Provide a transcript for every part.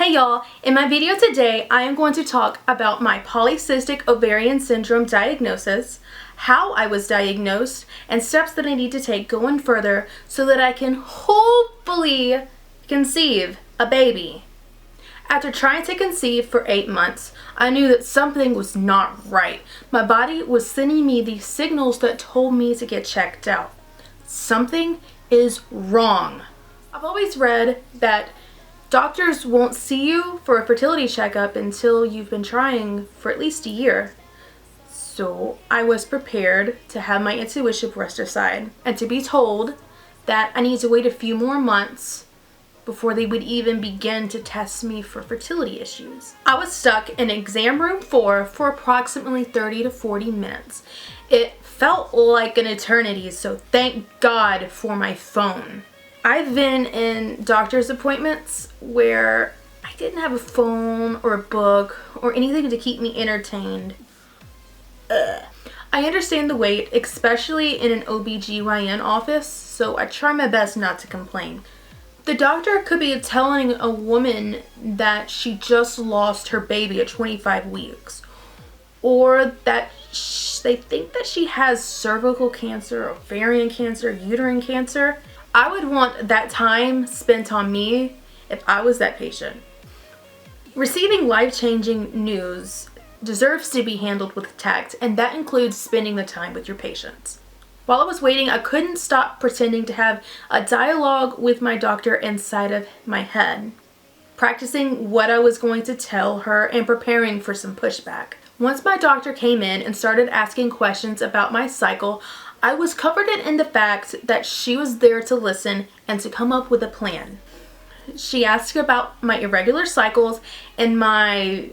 Hey y'all, in my video today I am going to talk about my polycystic ovarian syndrome diagnosis, how I was diagnosed, and steps that I need to take going further so that I can hopefully conceive a baby. After trying to conceive for 8 months, I knew that something was not right. My body was sending me these signals that told me to get checked out. Something is wrong. I've always read that doctors won't see you for a fertility checkup until you've been trying for at least a year. So I was prepared to have my intuition brushed aside and to be told that I need to wait a few more months before they would even begin to test me for fertility issues. I was stuck in exam room 4 for approximately 30 to 40 minutes. It felt like an eternity, so thank God for my phone. I've been in doctor's appointments where I didn't have a phone or a book or anything to keep me entertained. I understand the wait, especially in an OBGYN office, so I try my best not to complain. The doctor could be telling a woman that she just lost her baby at 25 weeks, or that they think that she has cervical cancer, ovarian cancer, uterine cancer. I would want that time spent on me if I was that patient. Receiving life-changing news deserves to be handled with tact, and that includes spending the time with your patients. While I was waiting, I couldn't stop pretending to have a dialogue with my doctor inside of my head, practicing what I was going to tell her and preparing for some pushback. Once my doctor came in and started asking questions about my cycle, I was comforted in the fact that she was there to listen and to come up with a plan. She asked about my irregular cycles and my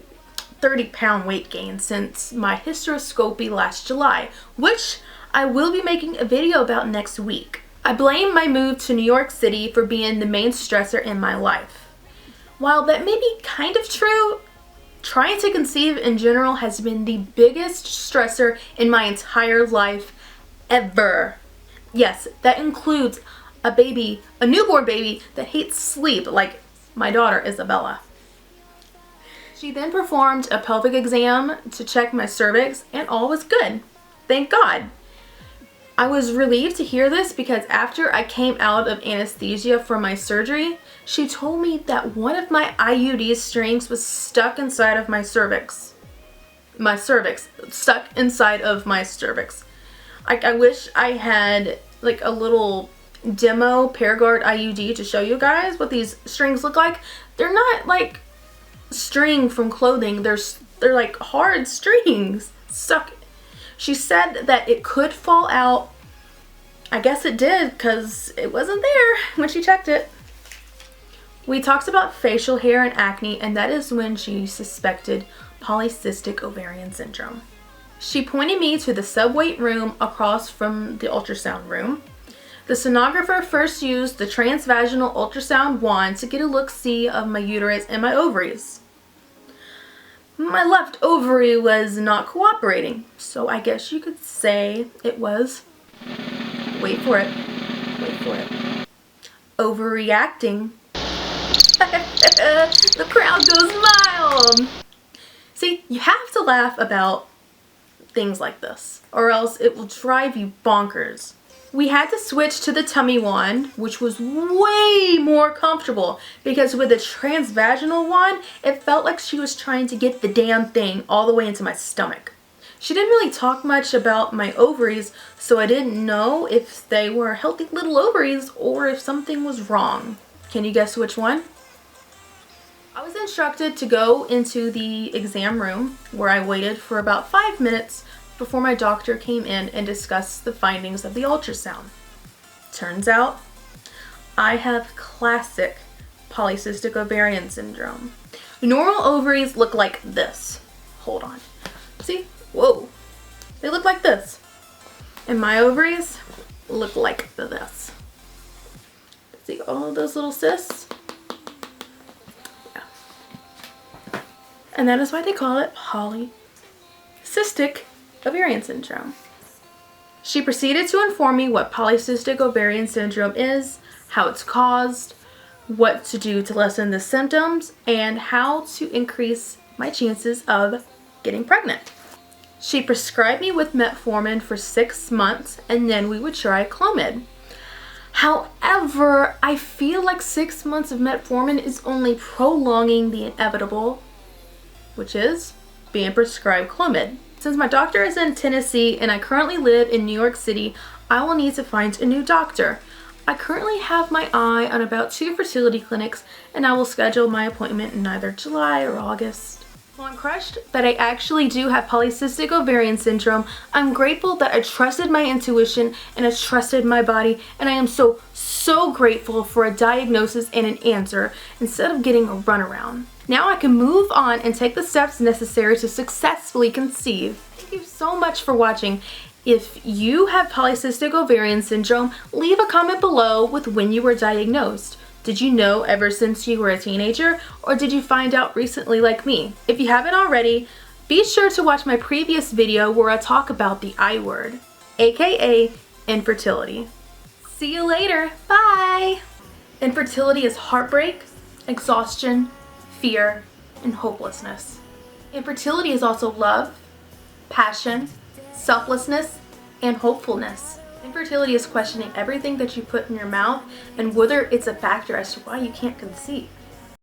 30-pound weight gain since my hysteroscopy last July, which I will be making a video about next week. I blame my move to New York City for being the main stressor in my life. While that may be kind of true, trying to conceive in general has been the biggest stressor in my entire life ever. Yes, that includes a newborn baby that hates sleep, like my daughter Isabella. She then performed a pelvic exam to check my cervix and all was good. Thank God. I was relieved to hear this because after I came out of anesthesia for my surgery, she told me that one of my IUD strings was stuck inside of my cervix. Stuck inside of my cervix. I wish I had like a little demo Paragard IUD to show you guys what these strings look like. They're not like string from clothing. They're like hard strings stuck. She said that it could fall out. I guess it did because it wasn't there when she checked it. We talked about facial hair and acne, and that is when she suspected polycystic ovarian syndrome. She pointed me to the subweight room across from the ultrasound room. The sonographer first used the transvaginal ultrasound wand to get a look-see of my uterus and my ovaries. My left ovary was not cooperating, so I guess you could say it was, wait for it, overreacting. The crowd goes wild. See, you have to laugh about things like this, or else it will drive you bonkers. We had to switch to the tummy wand, which was way more comfortable because with the transvaginal wand, it felt like she was trying to get the damn thing all the way into my stomach. She didn't really talk much about my ovaries, so I didn't know if they were healthy little ovaries or if something was wrong. Can you guess which one? I was instructed to go into the exam room where I waited for about 5 minutes before my doctor came in and discussed the findings of the ultrasound. Turns out, I have classic polycystic ovarian syndrome. Normal ovaries look like this. Hold on. See? Whoa. They look like this. And my ovaries look like this. See all those little cysts? Yeah. And that is why they call it polycystic ovarian syndrome. She proceeded to inform me what polycystic ovarian syndrome is, how it's caused, what to do to lessen the symptoms, and how to increase my chances of getting pregnant. She prescribed me with metformin for 6 months, and then we would try Clomid. However, I feel like 6 months of metformin is only prolonging the inevitable, which is being prescribed Clomid. Since my doctor is in Tennessee and I currently live in New York City, I will need to find a new doctor. I currently have my eye on about 2 fertility clinics, and I will schedule my appointment in either July or August. Well, I'm crushed that I actually do have polycystic ovarian syndrome. I'm grateful that I trusted my intuition and I trusted my body, and I am so grateful for a diagnosis and an answer instead of getting a runaround. Now I can move on and take the steps necessary to successfully conceive. Thank you so much for watching. If you have polycystic ovarian syndrome, leave a comment below with when you were diagnosed. Did you know ever since you were a teenager, or did you find out recently like me? If you haven't already, be sure to watch my previous video where I talk about the I word, aka infertility. See you later. Bye! Infertility is heartbreak, exhaustion, fear, and hopelessness. Infertility is also love, passion, selflessness, and hopefulness. Infertility is questioning everything that you put in your mouth and whether it's a factor as to why you can't conceive.